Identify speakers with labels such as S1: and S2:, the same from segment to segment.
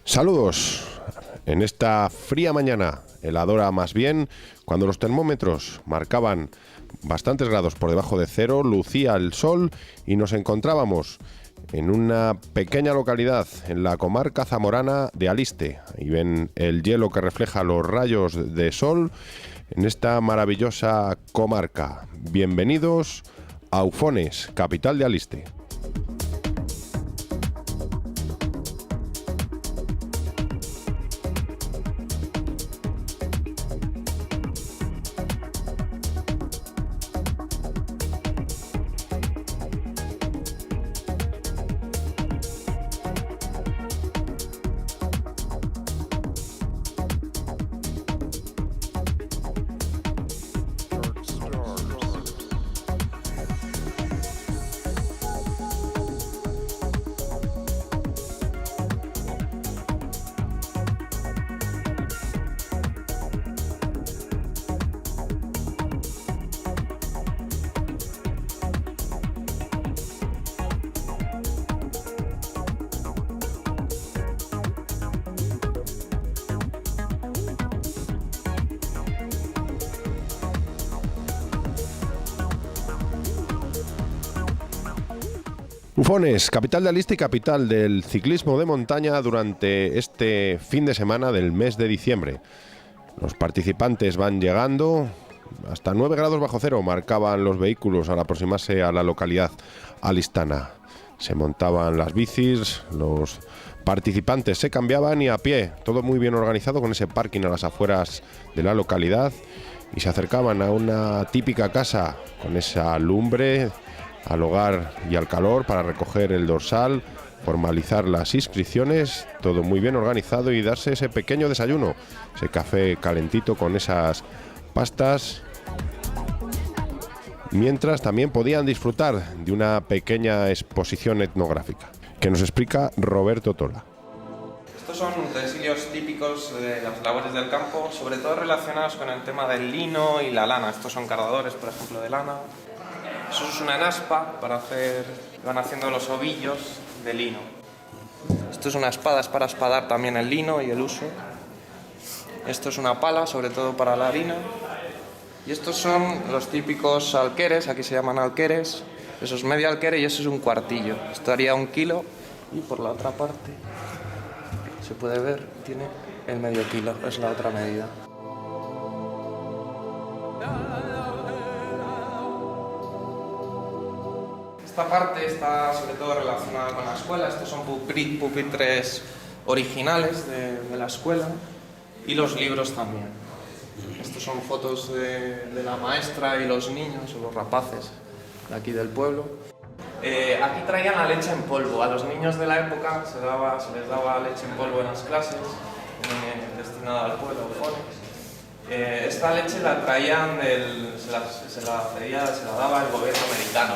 S1: Saludos. En esta fría mañana, heladora más bien, cuando los termómetros marcaban bastantes grados por debajo de cero, lucía el sol y nos encontrábamos en una pequeña localidad en la comarca zamorana de Aliste. Ahí ven el hielo que refleja los rayos de sol en esta maravillosa comarca. Bienvenidos a Ufones, capital de Aliste. Ufones, capital de Aliste y capital del ciclismo de montaña durante este fin de semana del mes de diciembre. Los participantes van llegando, hasta 9 grados bajo cero marcaban los vehículos al aproximarse a la localidad alistana. Se montaban las bicis, los participantes se cambiaban y a pie, todo muy bien organizado con ese parking a las afueras de la localidad, y se acercaban a una típica casa con esa lumbre al hogar y al calor para recoger el dorsal, formalizar las inscripciones, todo muy bien organizado y darse ese pequeño desayuno, ese café calentito con esas pastas, mientras también podían disfrutar de una pequeña exposición etnográfica, que nos explica Roberto Tola.
S2: Estos son utensilios típicos de las labores del campo, sobre todo relacionados con el tema del lino y la lana. Estos son cardadores, por ejemplo, de lana. Eso es una enaspa para hacer, van haciendo los ovillos de lino. Esto es una espada, es para espadar también el lino y el uso. Esto es una pala, sobre todo para la harina. Y estos son los típicos alqueres, aquí se llaman alqueres. Eso es medio alquere y eso es un cuartillo. Esto haría 1 kilo y por la otra parte se puede ver, tiene el medio kilo, es la otra medida. Esta parte está sobre todo relacionada con la escuela. Estos son pupitres originales de la escuela y los libros también. Estos son fotos de la maestra y los niños o los rapaces de aquí del pueblo. Aquí traían la leche en polvo. A los niños de la época se les daba leche en polvo en las clases, destinada al pueblo. Esta leche la traían, se la daba el gobierno americano.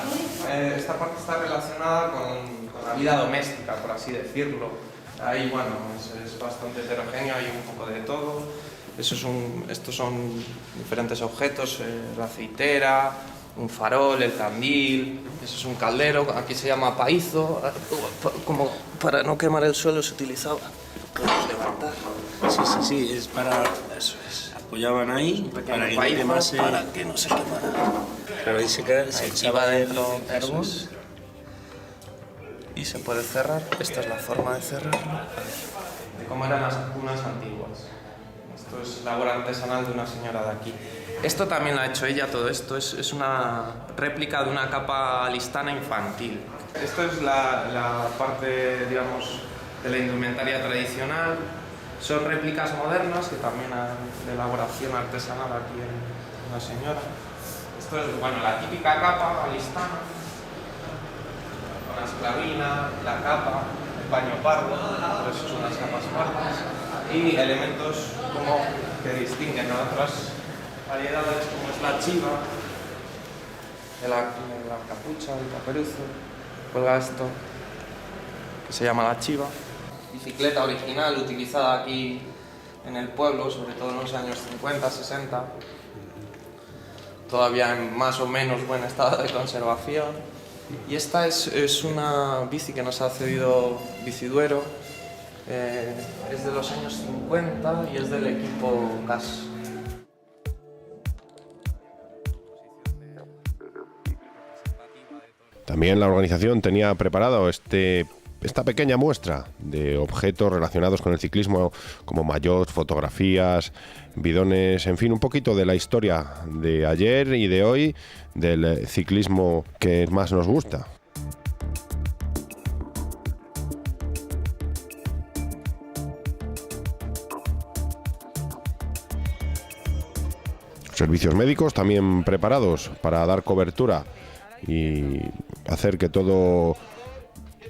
S2: Esta parte está relacionada con la vida doméstica, por así decirlo. Ahí, bueno, es bastante heterogéneo, hay un poco de todo. Estos son diferentes objetos, la aceitera, un farol, el candil, eso es un caldero, aquí se llama paizo, como para no quemar el suelo se utilizaba para levantar.
S3: Sí, es para... Eso es. Apoyaban ahí para que no quemase...
S2: Para que no se quemara.
S3: Pero ahí se echaba
S2: dentro
S3: el carbón.
S2: Y se puede cerrar. Esta es la forma de cerrarlo. De cómo eran las cunas antiguas. Esto es labor artesanal de una señora de aquí. Esto también lo ha hecho ella, todo esto. Es una réplica de una capa alistana infantil. Esto es la parte, digamos, de la indumentaria tradicional. Son réplicas modernas que también hay de elaboración artesanal aquí en la señora. Esto es, bueno, la típica capa alistana, con la esclavina, la capa, el paño pardo, por eso son las capas pardas, y elementos como que distinguen a otras variedades como es la chiva, de la capucha, el caperuzo, cuelga esto, que se llama la chiva. Bicicleta original utilizada aquí en el pueblo, sobre todo en los años 50, 60, todavía en más o menos buen estado de conservación. Y esta es una bici que nos ha cedido Biciduero, Es de los años 50 y es del equipo CAS.
S1: También la organización tenía preparado esta pequeña muestra de objetos relacionados con el ciclismo, como maillots, fotografías, bidones, en fin, un poquito de la historia de ayer y de hoy del ciclismo que más nos gusta. Servicios médicos también preparados para dar cobertura y hacer que todo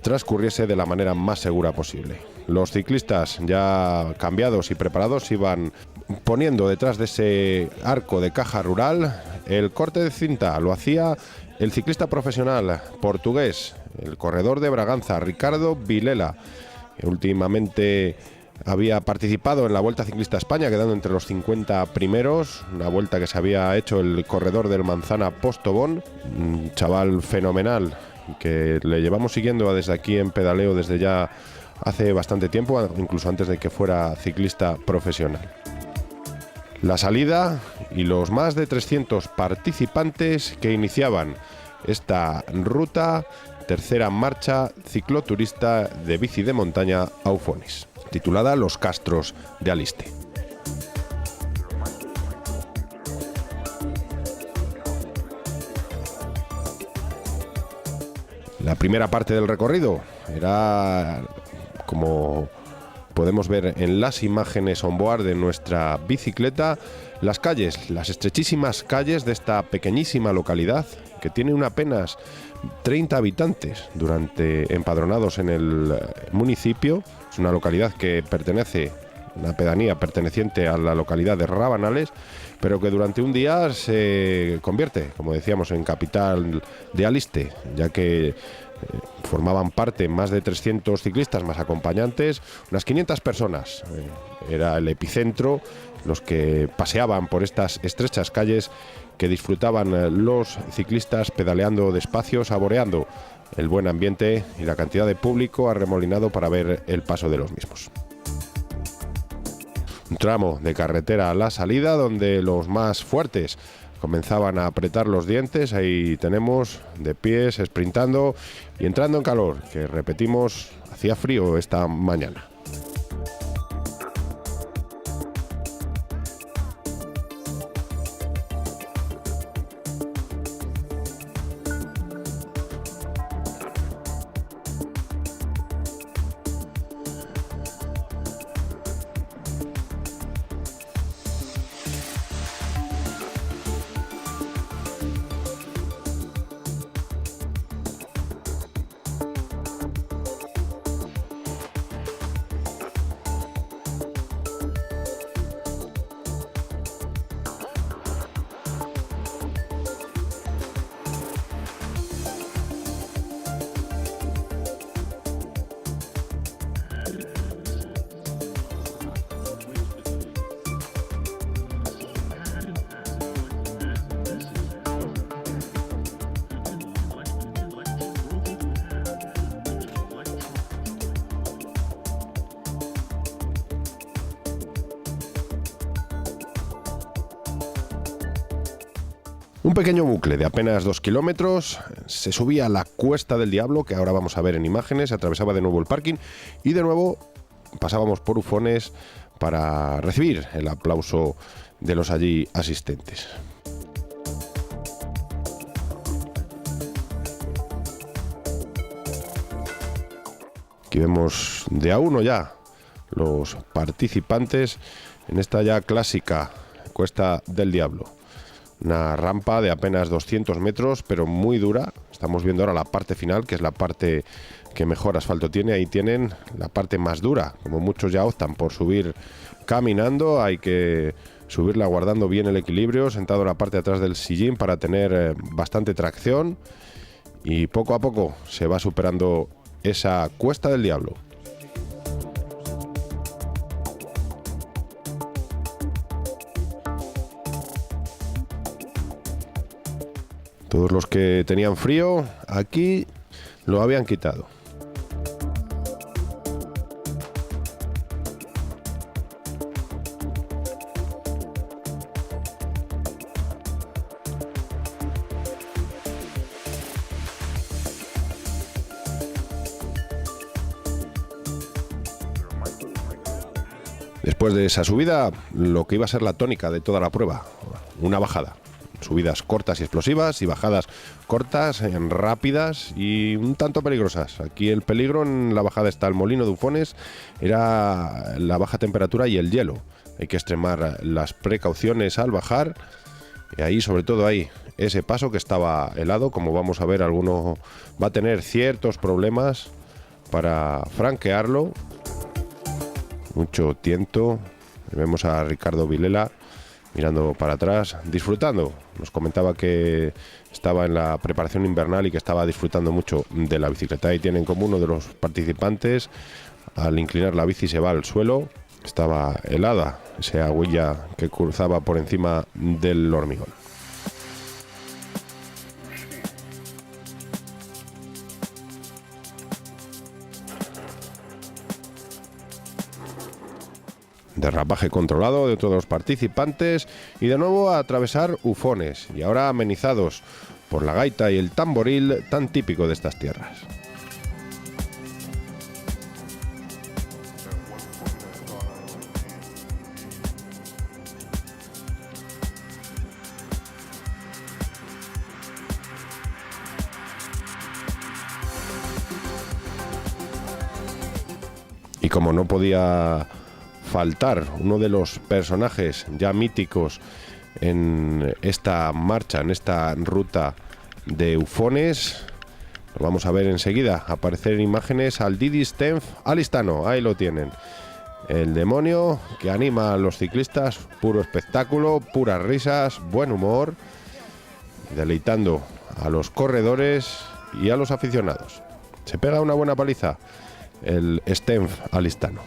S1: transcurriese de la manera más segura posible. Los ciclistas ya cambiados y preparados iban poniendo detrás de ese arco de caja rural el corte de cinta. Lo hacía el ciclista profesional portugués, el corredor de Braganza, Ricardo Vilela, que últimamente había participado en la Vuelta Ciclista a España, quedando entre los 50 primeros, una vuelta que se había hecho el corredor del Manzana Postobón, un chaval fenomenal que le llevamos siguiendo desde aquí en Pedaleo desde ya hace bastante tiempo, incluso antes de que fuera ciclista profesional. La salida y los más de 300 participantes que iniciaban esta ruta, tercera marcha cicloturista de bici de montaña Aufonis, titulada Los Castros de Aliste. La primera parte del recorrido era, como podemos ver en las imágenes onboard de nuestra bicicleta, las calles, las estrechísimas calles de esta pequeñísima localidad que tiene apenas 30 habitantes empadronados en el municipio. Es una localidad que pertenece, una pedanía perteneciente a la localidad de Rabanales, pero que durante un día se convierte, como decíamos, en capital de Aliste, ya que formaban parte más de 300 ciclistas más acompañantes, unas 500 personas. Era el epicentro, los que paseaban por estas estrechas calles que disfrutaban los ciclistas pedaleando despacio, saboreando el buen ambiente y la cantidad de público arremolinado para ver el paso de los mismos. Un tramo de carretera a la salida donde los más fuertes comenzaban a apretar los dientes. Ahí tenemos de pies, sprintando y entrando en calor, que repetimos, hacía frío esta mañana. Un pequeño bucle de apenas 2 kilómetros, se subía a la Cuesta del Diablo, que ahora vamos a ver en imágenes, se atravesaba de nuevo el parking y de nuevo pasábamos por Ufones para recibir el aplauso de los allí asistentes. Aquí vemos de a uno ya los participantes en esta ya clásica Cuesta del Diablo. Una rampa de apenas 200 metros, pero muy dura. Estamos viendo ahora la parte final, que es la parte que mejor asfalto tiene. Ahí tienen la parte más dura. Como muchos ya optan por subir caminando, hay que subirla guardando bien el equilibrio, sentado en la parte de atrás del sillín para tener bastante tracción. Y poco a poco se va superando esa Cuesta del Diablo. Todos los que tenían frío aquí lo habían quitado. Después de esa subida, lo que iba a ser la tónica de toda la prueba, una bajada. Subidas cortas y explosivas y bajadas cortas, rápidas y un tanto peligrosas. Aquí el peligro en la bajada está el molino de Ufones, era la baja temperatura y el hielo. Hay que extremar las precauciones al bajar y ahí, sobre todo ahí, ese paso que estaba helado, como vamos a ver, alguno va a tener ciertos problemas para franquearlo. Mucho tiento. Vemos a Ricardo Vilela mirando para atrás, disfrutando. Nos comentaba que estaba en la preparación invernal y que estaba disfrutando mucho de la bicicleta. Ahí tienen como uno de los participantes, al inclinar la bici se va al suelo. Estaba helada esa agüilla que cruzaba por encima del hormigón. Derrapaje controlado de todos los participantes y de nuevo a atravesar Ufones, y ahora amenizados por la gaita y el tamboril tan típico de estas tierras. Y como no podía faltar uno de los personajes ya míticos en esta marcha, en esta ruta de Ufones, lo vamos a ver enseguida aparecer en imágenes, al Didi Stenf Alistano. Ahí lo tienen, el demonio que anima a los ciclistas, puro espectáculo, puras risas, buen humor, deleitando a los corredores y a los aficionados. Se pega una buena paliza el Stenf Alistano.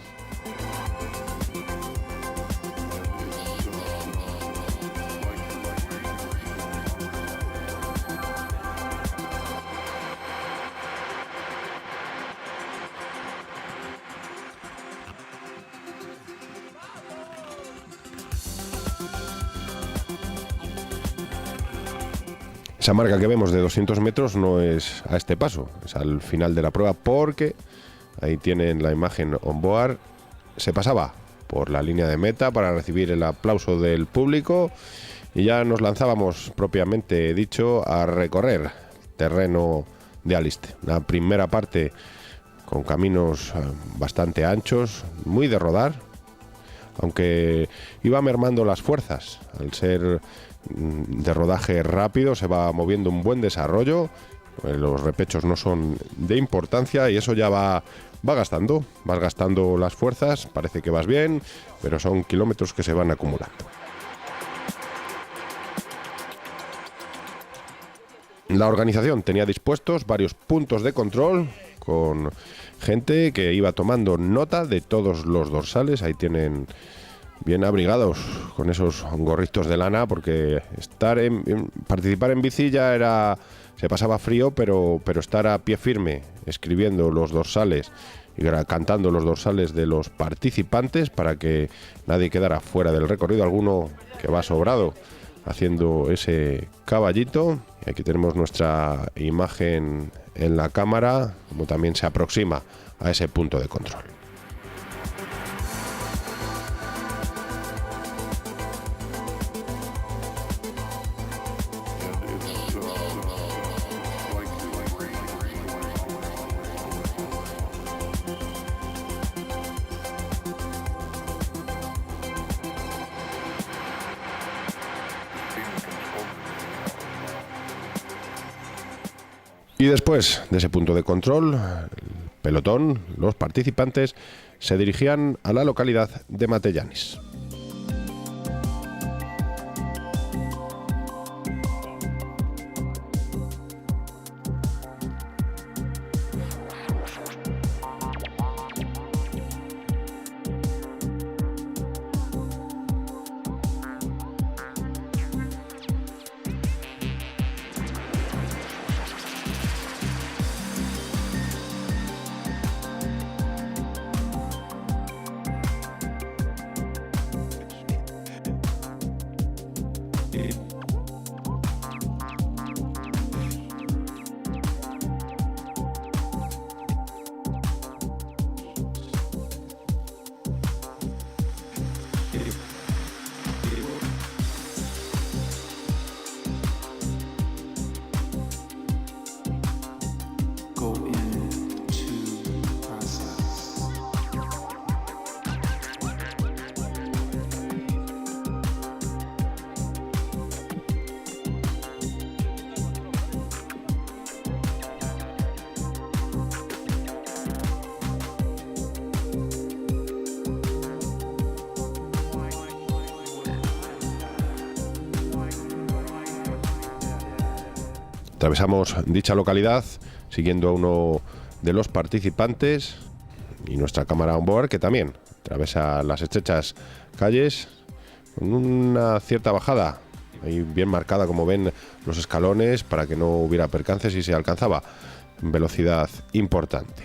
S1: Esa marca que vemos de 200 metros no es a este paso, es al final de la prueba, porque ahí tienen la imagen on board. Se pasaba por la línea de meta para recibir el aplauso del público y ya nos lanzábamos, propiamente dicho, a recorrer terreno de Aliste. La primera parte con caminos bastante anchos, muy de rodar, aunque iba mermando las fuerzas. Al ser de rodaje rápido se va moviendo un buen desarrollo, los repechos no son de importancia y eso ya vas gastando las fuerzas. Parece que vas bien, pero son kilómetros que se van acumulando. La organización tenía dispuestos varios puntos de control con gente que iba tomando nota de todos los dorsales. Ahí tienen bien abrigados con esos gorritos de lana, porque participar en bici ya se pasaba frío, pero estar a pie firme escribiendo los dorsales y cantando los dorsales de los participantes para que nadie quedara fuera del recorrido, alguno que va sobrado haciendo ese caballito. Y aquí tenemos nuestra imagen en la cámara, como también se aproxima a ese punto de control. Y después de ese punto de control, el pelotón, los participantes, se dirigían a la localidad de Matellanis. Atravesamos dicha localidad siguiendo a uno de los participantes y nuestra cámara on board, que también atraviesa las estrechas calles con una cierta bajada, ahí bien marcada, como ven, los escalones, para que no hubiera percances y se alcanzaba velocidad importante.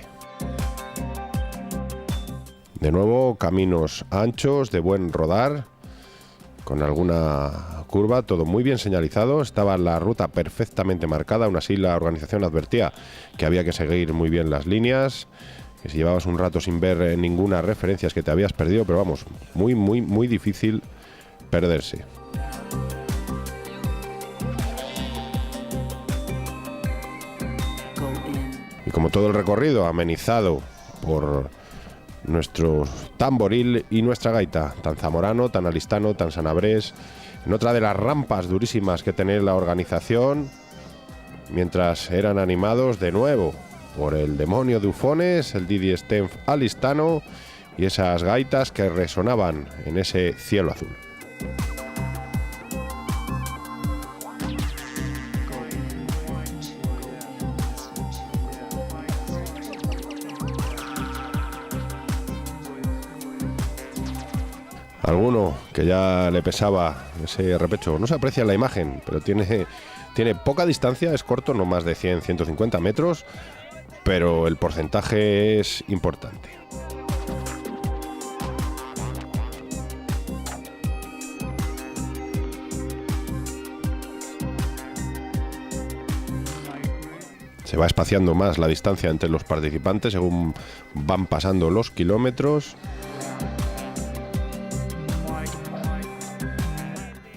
S1: De nuevo, caminos anchos, de buen rodar, con alguna curva, todo muy bien señalizado. Estaba la ruta perfectamente marcada, aún así la organización advertía que había que seguir muy bien las líneas, que si llevabas un rato sin ver ninguna referencia es que te habías perdido, pero vamos, muy difícil perderse. Y como todo el recorrido amenizado por nuestro tamboril y nuestra gaita, tan zamorano, tan alistano, tan sanabrés, en otra de las rampas durísimas que tenía la organización, mientras eran animados de nuevo por el demonio de Ufones, el Didi Stenf alistano y esas gaitas que resonaban en ese cielo azul. Alguno que ya le pesaba ese repecho, no se aprecia en la imagen, pero tiene poca distancia, es corto, no más de 100-150 metros, pero el porcentaje es importante. Se va espaciando más la distancia entre los participantes según van pasando los kilómetros.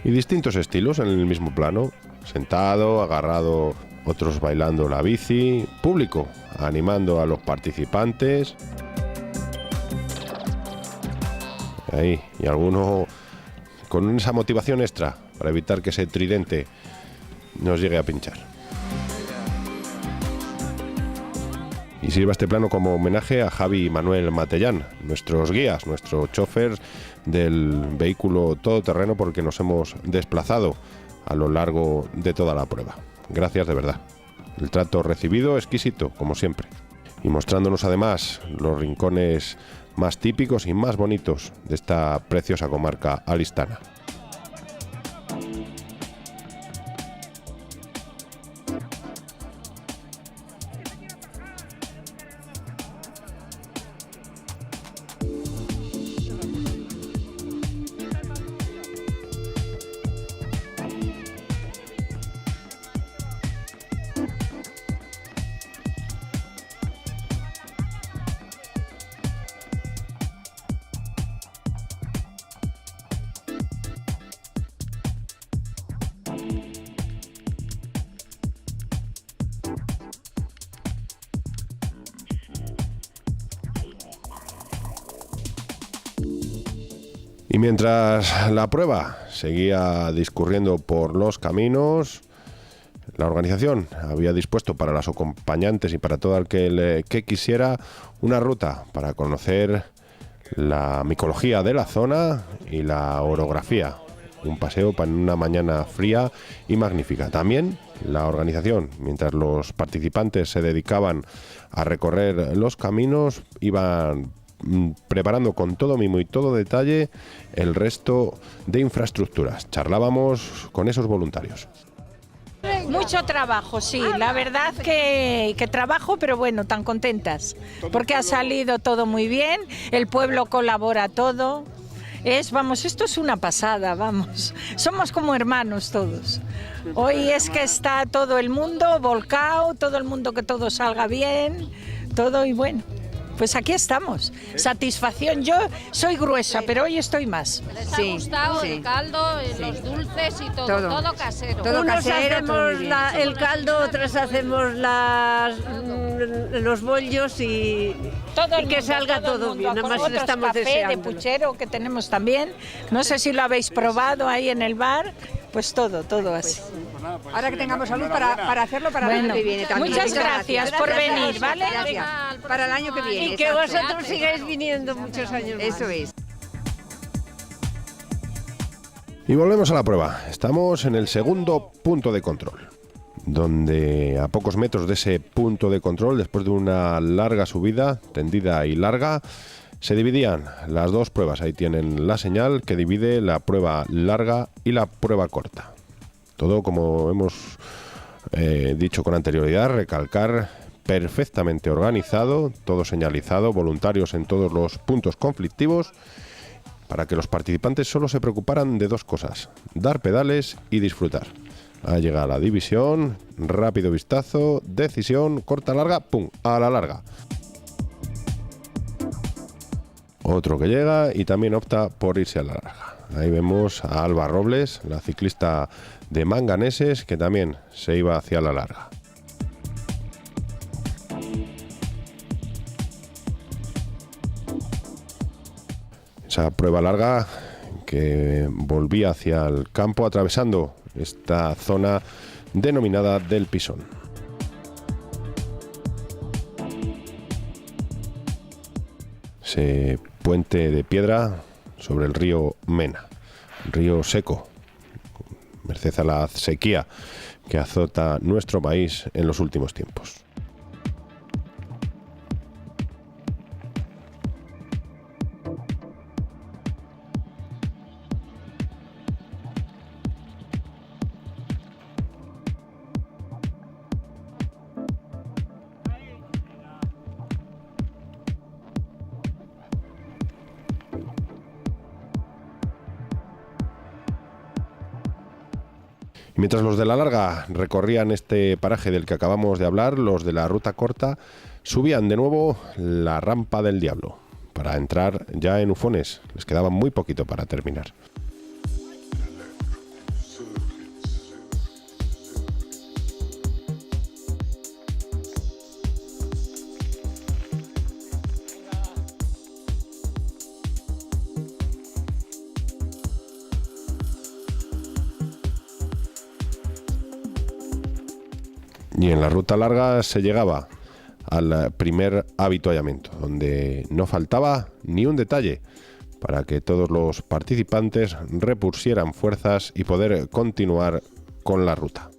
S1: Y distintos estilos en el mismo plano, sentado, agarrado, otros bailando la bici, público animando a los participantes. Ahí, y alguno con esa motivación extra para evitar que ese tridente nos llegue a pinchar. Y sirva este plano como homenaje a Javi y Manuel Matellán, nuestros guías, nuestros choferes del vehículo todoterreno por el que nos hemos desplazado a lo largo de toda la prueba. Gracias de verdad. El trato recibido exquisito, como siempre. Y mostrándonos además los rincones más típicos y más bonitos de esta preciosa comarca alistana. Y mientras la prueba seguía discurriendo por los caminos, la organización había dispuesto para los acompañantes y para todo el que quisiera una ruta para conocer la micología de la zona y la orografía. Un paseo para una mañana fría y magnífica. También la organización, mientras los participantes se dedicaban a recorrer los caminos, iban preparando con todo mimo y todo detalle el resto de infraestructuras. Charlábamos con esos voluntarios.
S4: Mucho trabajo, sí, la verdad que trabajo, pero bueno, tan contentas, porque ha salido todo muy bien, el pueblo colabora todo, esto es una pasada, vamos, somos como hermanos todos. Hoy es que está todo el mundo volcado, todo el mundo que todo salga bien, todo y bueno. Pues aquí estamos, satisfacción. Yo soy gruesa, pero hoy estoy más.
S5: Les ha gustado el caldo, los dulces y todo casero.
S6: Todo unos casero, hacemos el caldo, otros hacemos los bollos y que salga todo bien. Nada más estamos
S4: café
S6: deseando.
S4: De puchero que tenemos también. No sé si lo habéis probado ahí en el bar. Pues todo así.
S6: Ahora que tengamos salud para hacerlo para el año que viene también.
S4: Muchas gracias por venir, ¿vale?
S6: Para el año que viene. Y que vosotros sigáis viniendo muchos años más. Eso es.
S1: Y volvemos a la prueba. Estamos en el segundo punto de control. donde a pocos metros de ese punto de control, después de una larga subida, tendida y larga, se dividían las dos pruebas. Ahí tienen la señal que divide la prueba larga y la prueba corta. Todo, como hemos dicho con anterioridad, recalcar, perfectamente organizado, todo señalizado, voluntarios en todos los puntos conflictivos, para que los participantes solo se preocuparan de dos cosas: dar pedales y disfrutar. Ha llegado la división, rápido vistazo, decisión, corta, larga, ¡pum!, a la larga. Otro que llega y también opta por irse a la larga. Ahí vemos a Alba Robles, la ciclista de Manganeses, que también se iba hacia la larga. Esa prueba larga que volvía hacia el campo atravesando esta zona denominada del Pisón. Ese puente de piedra sobre el río Mena, río seco, merced a la sequía que azota nuestro país en los últimos tiempos. Mientras los de la larga recorrían este paraje del que acabamos de hablar, los de la ruta corta subían de nuevo la rampa del Diablo para entrar ya en Ufones. Les quedaba muy poquito para terminar. Y en la ruta larga se llegaba al primer avituallamiento, donde no faltaba ni un detalle para que todos los participantes repusieran fuerzas y poder continuar con la ruta.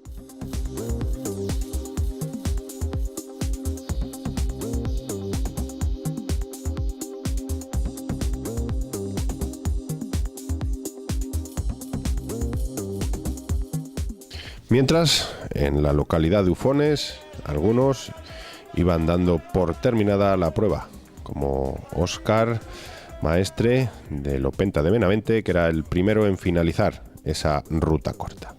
S1: Mientras, en la localidad de Ufones, algunos iban dando por terminada la prueba, como Óscar Maestre de Lopenta de Benavente, que era el primero en finalizar esa ruta corta.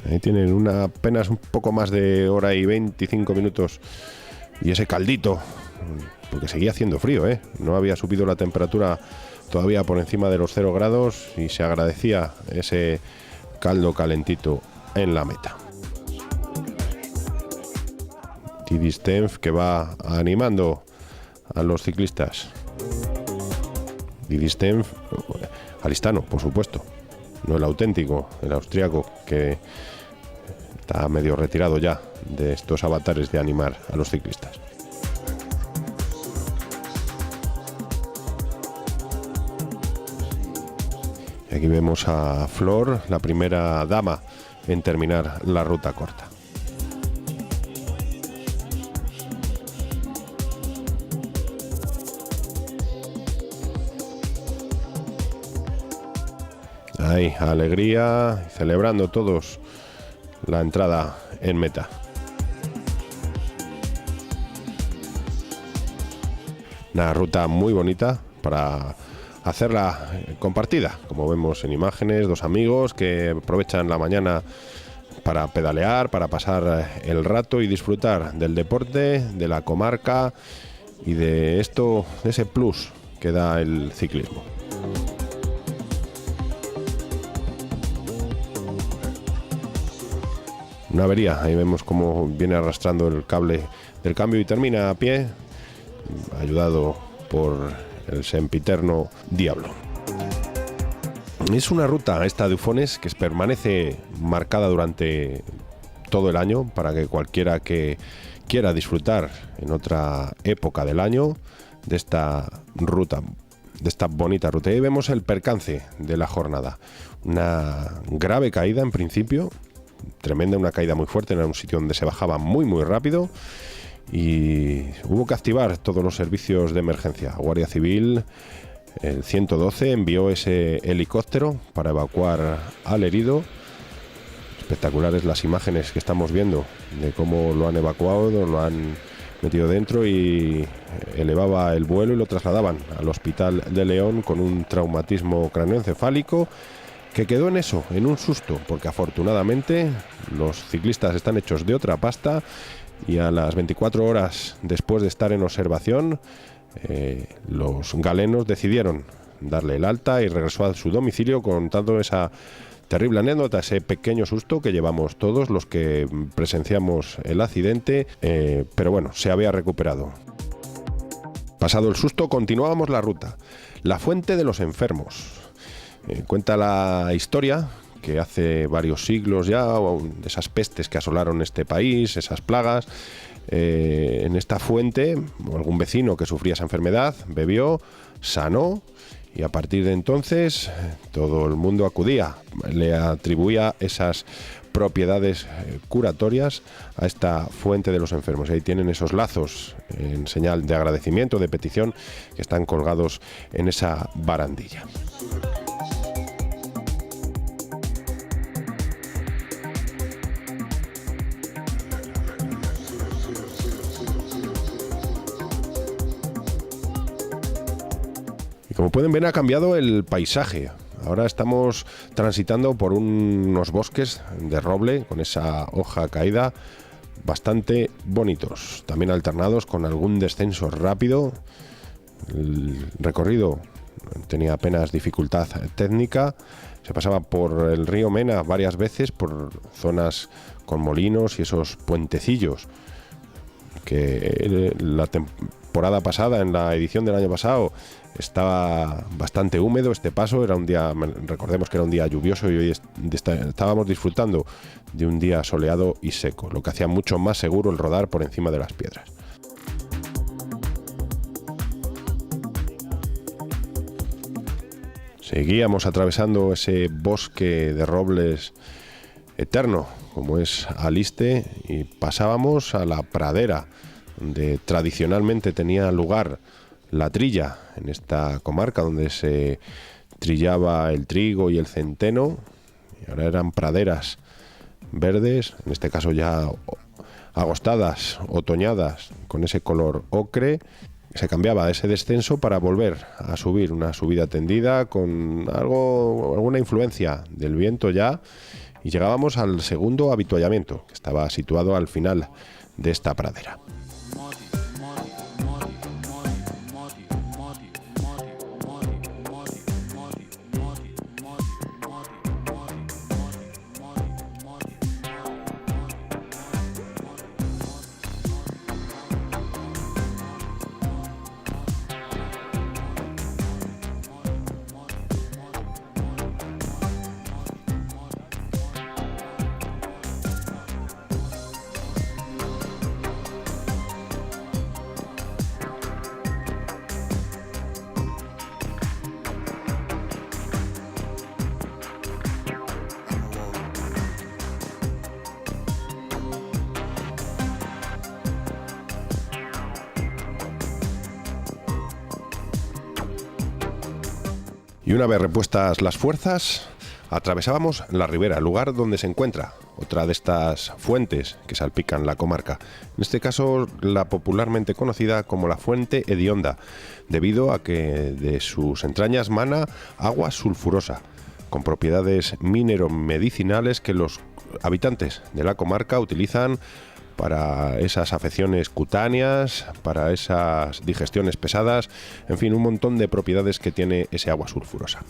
S1: Ahí tienen apenas un poco más de hora y 25 minutos. Y ese caldito, porque seguía haciendo frío, no había subido la temperatura todavía por encima de los 0 grados y se agradecía ese caldo calentito en la meta. Didi Stenf, que va animando a los ciclistas. Didi Stenf, alistano, por supuesto, no el auténtico, el austriaco, que está medio retirado ya de estos avatares de animar a los ciclistas. Y aquí vemos a Flor, la primera dama en terminar la ruta corta. Ahí, alegría, celebrando todos la entrada en meta. Una ruta muy bonita para hacerla compartida, como vemos en imágenes, dos amigos que aprovechan la mañana para pedalear, para pasar el rato y disfrutar del deporte, de la comarca y de esto, de ese plus que da el ciclismo. Una avería, ahí vemos cómo viene arrastrando el cable del cambio y termina a pie, ayudado por el sempiterno Diablo. Es una ruta esta de Ufones que permanece marcada durante todo el año para que cualquiera que quiera disfrutar en otra época del año de esta ruta, de esta bonita ruta. Y ahí vemos el percance de la jornada. Una grave caída en principio, tremenda, una caída muy fuerte, en un sitio donde se bajaba muy muy rápido y hubo que activar todos los servicios de emergencia. Guardia Civil, el 112 envió ese helicóptero para evacuar al herido. Espectaculares las imágenes que estamos viendo de cómo lo han evacuado, lo han metido dentro y elevaba el vuelo y lo trasladaban al Hospital de León con un traumatismo craneoencefálico que quedó en eso, en un susto, porque afortunadamente los ciclistas están hechos de otra pasta y a las 24 horas después de estar en observación, los galenos decidieron darle el alta y regresó a su domicilio contando esa terrible anécdota, ese pequeño susto que llevamos todos los que presenciamos el accidente, pero bueno, se había recuperado. Pasado el susto, continuábamos la ruta. La Fuente de los Enfermos. Cuenta la historia que hace varios siglos ya, de esas pestes que asolaron este país, esas plagas. En esta fuente, algún vecino que sufría esa enfermedad bebió, sanó, y a partir de entonces todo el mundo acudía, le atribuía esas propiedades curatorias a esta Fuente de los Enfermos. Y ahí tienen esos lazos en señal de agradecimiento, de petición, que están colgados en esa barandilla. Y como pueden ver, ha cambiado el paisaje. Ahora estamos transitando por unos bosques de roble con esa hoja caída bastante bonitos, también alternados con algún descenso rápido. El recorrido tenía apenas dificultad técnica, se pasaba por el río Mena varias veces, por zonas con molinos y esos puentecillos que la temporada pasada, en la edición del año pasado, estaba bastante húmedo este paso. Era un día, recordemos que era un día lluvioso, y hoy estábamos disfrutando de un día soleado y seco, lo que hacía mucho más seguro el rodar por encima de las piedras. Seguíamos atravesando ese bosque de robles eterno, como es Aliste, y pasábamos a la pradera, donde tradicionalmente tenía lugar la trilla, en esta comarca donde se trillaba el trigo y el centeno, y ahora eran praderas verdes, en este caso ya agostadas, otoñadas, con ese color ocre. Se cambiaba ese descenso para volver a subir, una subida tendida con alguna influencia del viento ya, y llegábamos al segundo avituallamiento, que estaba situado al final de esta pradera. Y una vez repuestas las fuerzas, atravesábamos la ribera, lugar donde se encuentra otra de estas fuentes que salpican la comarca. En este caso, la popularmente conocida como la Fuente Hedionda, debido a que de sus entrañas mana agua sulfurosa, con propiedades minero-medicinales que los habitantes de la comarca utilizan para esas afecciones cutáneas, para esas digestiones pesadas, en fin, un montón de propiedades que tiene ese agua sulfurosa.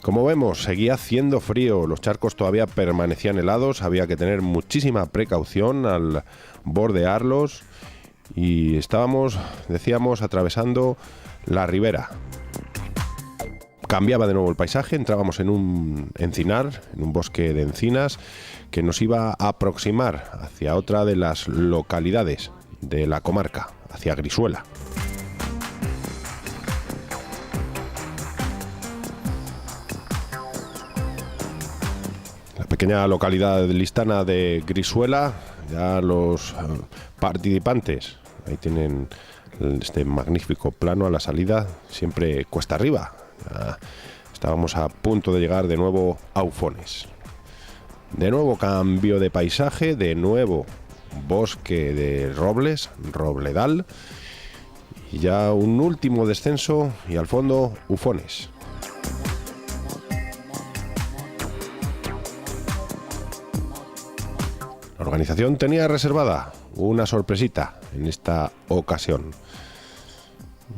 S1: Como vemos, seguía haciendo frío, los charcos todavía permanecían helados, había que tener muchísima precaución al bordearlos, y estábamos, decíamos, atravesando la ribera. cambiaba de nuevo el paisaje, entrábamos en un encinar, en un bosque de encinas que nos iba a aproximar hacia otra de las localidades de la comarca, hacia Grisuela. La pequeña localidad listana de Grisuela, ya los participantes, ahí tienen este magnífico plano a la salida, siempre cuesta arriba. Ya estábamos a punto de llegar de nuevo a Ufones. De nuevo cambio de paisaje, de nuevo bosque de robles, robledal, y ya un último descenso y al fondo Ufones. La organización tenía reservada una sorpresita en esta ocasión.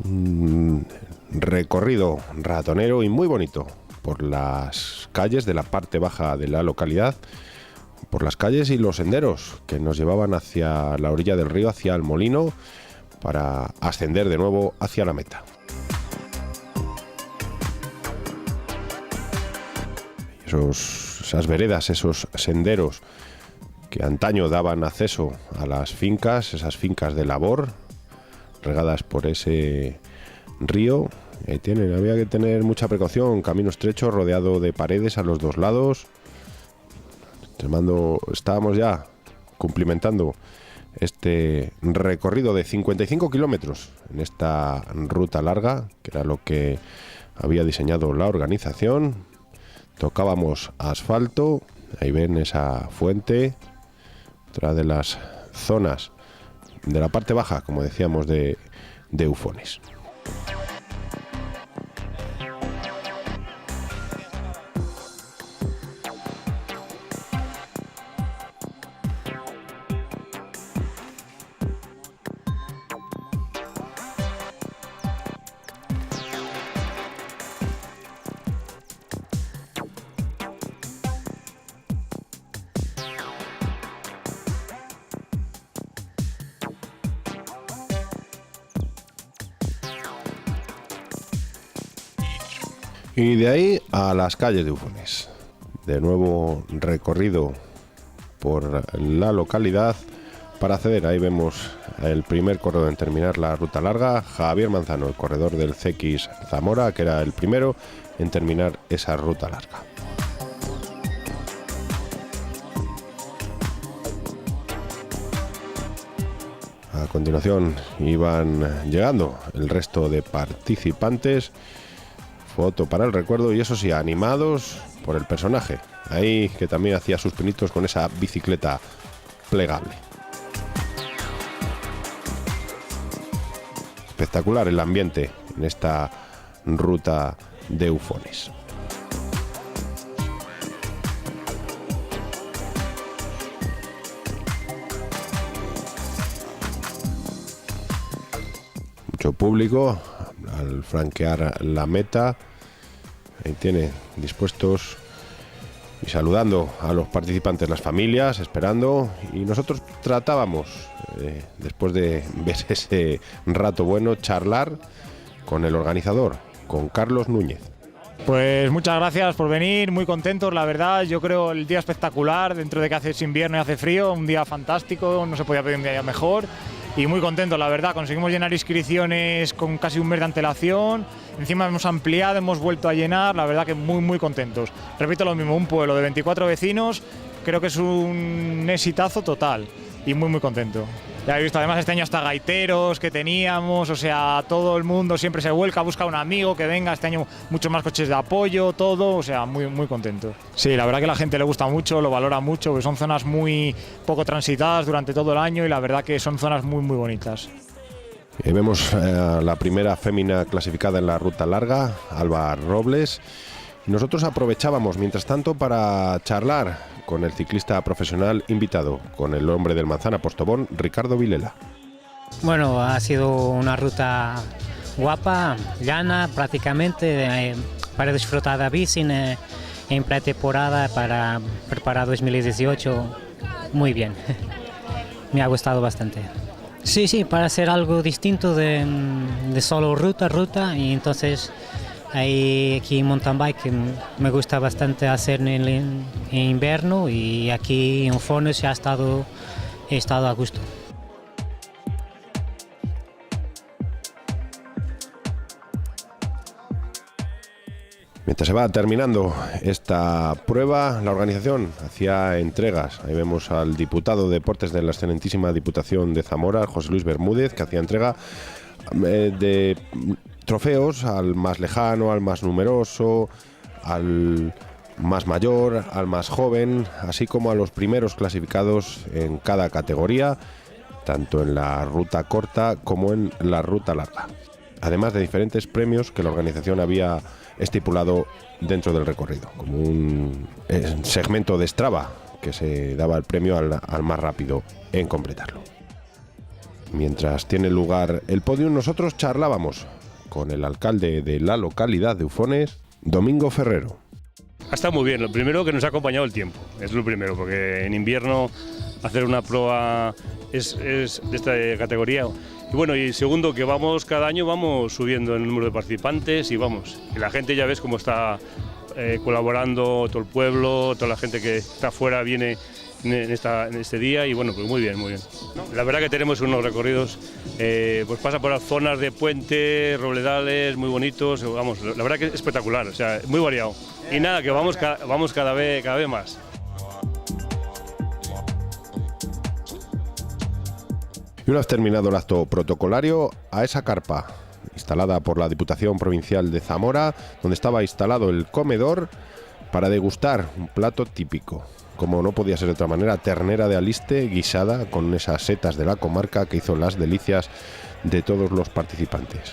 S1: Un recorrido ratonero y muy bonito por las calles de la parte baja de la localidad, por las calles y los senderos que nos llevaban hacia la orilla del río, hacia el molino, para ascender de nuevo hacia la meta. Esas veredas, esos senderos que antaño daban acceso a las fincas, esas fincas de labor, regadas por ese río. Ahí tienen, había que tener mucha precaución, camino estrecho rodeado de paredes a los dos lados. Estábamos ya cumplimentando este recorrido de 55 kilómetros en esta ruta larga, que era lo que había diseñado la organización. Tocábamos asfalto, ahí ven esa fuente, otra de las zonas de la parte baja, como decíamos, de Ufones. Y de ahí a las calles de Ufones. De nuevo recorrido por la localidad para acceder. Ahí vemos el primer corredor en terminar la ruta larga, Javier Manzano, el corredor del CX Zamora, que era el primero en terminar esa ruta larga. A continuación iban llegando el resto de participantes. Foto para el recuerdo, y eso sí, animados por el personaje, ahí que también hacía sus pinitos con esa bicicleta plegable. Espectacular el ambiente en esta ruta de Ufones. Mucho público al franquear la meta. Ahí tiene, dispuestos y saludando a los participantes, las familias, esperando, y nosotros tratábamos, después de ver ese rato bueno, charlar con el organizador, con Carlos Núñez.
S7: Pues muchas gracias por venir, muy contentos, la verdad. Yo creo el día espectacular, dentro de que hace invierno y hace frío, un día fantástico, no se podía pedir un día mejor. Y muy contentos, la verdad, conseguimos llenar inscripciones con casi un mes de antelación, encima hemos ampliado, hemos vuelto a llenar, la verdad que muy contentos. Repito lo mismo, un pueblo de 24 vecinos, creo que es un exitazo total y muy contento. Ya habéis visto, además este año hasta gaiteros que teníamos, o sea, todo el mundo siempre se vuelca, busca un amigo que venga, este año muchos más coches de apoyo, todo, o sea, muy contentos. Sí, la verdad que a la gente le gusta mucho, lo valora mucho, porque son zonas muy poco transitadas durante todo el año y la verdad que son zonas muy bonitas.
S1: Vemos la primera fémina clasificada en la ruta larga, Alba Robles. Nosotros aprovechábamos, mientras tanto, para charlar con el ciclista profesional invitado, con el hombre del Manzana Postobón, Ricardo Vilela.
S8: Bueno, ha sido una ruta guapa, llana prácticamente, para disfrutar de bici en pretemporada para preparar 2018, muy bien, me ha gustado bastante. Sí, para hacer algo distinto de solo ruta, y entonces Hay aquí mountain bike que me gusta bastante hacer en invierno, y aquí en Fornos he estado a gusto.
S1: Mientras se va terminando esta prueba, la organización hacía entregas. Ahí vemos al diputado de Deportes de la excelentísima Diputación de Zamora, José Luis Bermúdez, que hacía entrega de trofeos al más lejano, al más numeroso, al más mayor, al más joven, así como a los primeros clasificados en cada categoría, tanto en la ruta corta como en la ruta larga. Además de diferentes premios que la organización había estipulado dentro del recorrido, como un segmento de Strava, que se daba el premio al más rápido en completarlo. Mientras tiene lugar el podium, nosotros charlábamos con el alcalde de la localidad de Ufones, Domingo Ferrero.
S9: Ha estado muy bien. Lo primero, que nos ha acompañado el tiempo, es lo primero, porque en invierno hacer una prueba es de esta categoría. Y bueno, y segundo, que cada año vamos subiendo el número de participantes y la gente ya ves cómo está colaborando, todo el pueblo, toda la gente que está afuera viene en este día, y bueno, pues muy bien, muy bien. La verdad que tenemos unos recorridos, pues pasa por las zonas de puente, robledales, muy bonitos, la verdad que es espectacular, o sea, muy variado. Y nada, que vamos cada vez más.
S1: Y una vez terminado el acto protocolario, a esa carpa instalada por la Diputación Provincial de Zamora, donde estaba instalado el comedor para degustar un plato típico, como no podía ser de otra manera, ternera de aliste guisada con esas setas de la comarca que hizo las delicias de todos los participantes.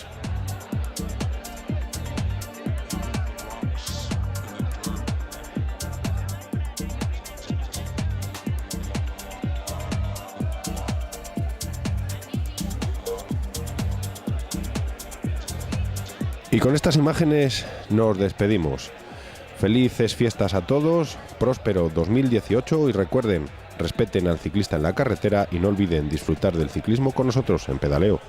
S1: Y con estas imágenes nos despedimos. Felices fiestas a todos, próspero 2018 y recuerden, respeten al ciclista en la carretera y no olviden disfrutar del ciclismo con nosotros en Pedaleo.